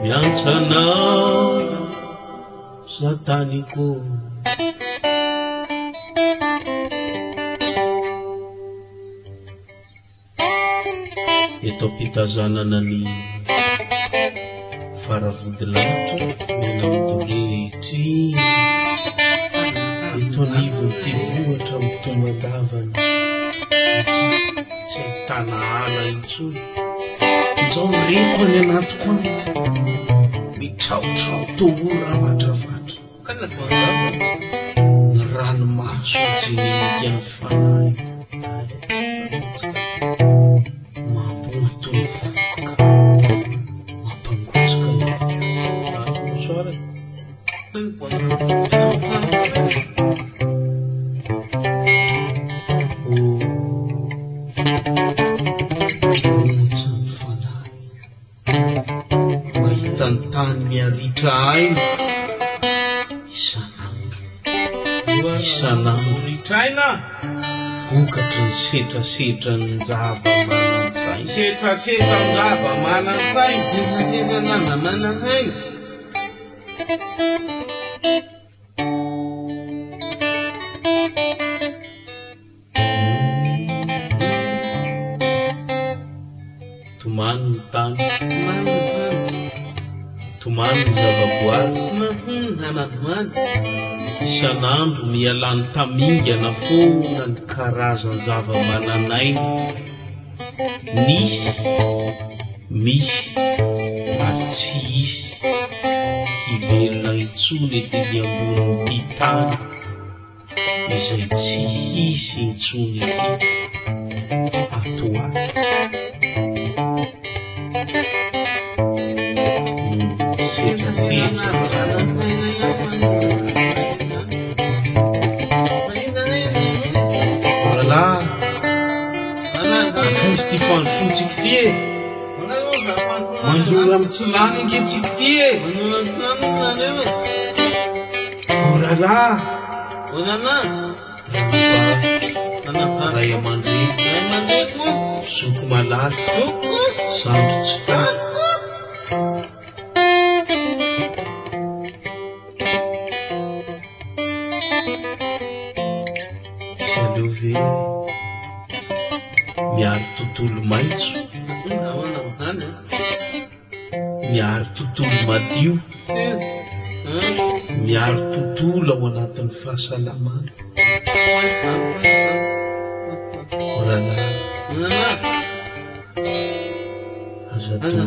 Miantsanao sataniko eto ampitazanana ny faravody lanitra mena midorehitry eto anivony tevohatra mitomadavana ity tsy ahitana ala intsony izao reko any anatiko any mitraotrao tohora matravatra ny ranomaso jinika ny fanahy mamoto ny fokoka mampangotsika nysoare montsa ny fanahy mahitany tany miaritra aina isanandro ritraina vokatry ny setrasetra ny njava manan-tsaina setrasetra ny njava manan-tsaina nanga manahaina tomany ny tany tomany ny zavaboary isanandro mialany tamingana foana ny karazan-java mananaina misy ary tsy isy hivelona intsony etely amboniny ty tany izay tsy hisy intsony ety atoato setrasetra orala akaizy ty fandrofontsika ty e manjora mitsilany angentsika ty e orala ray amandre soko malala sandro tsy fa salove miaro tontolo maitso miaro tontolo madio miaro tontolo ao anatin'ny fahasalamana orala azadora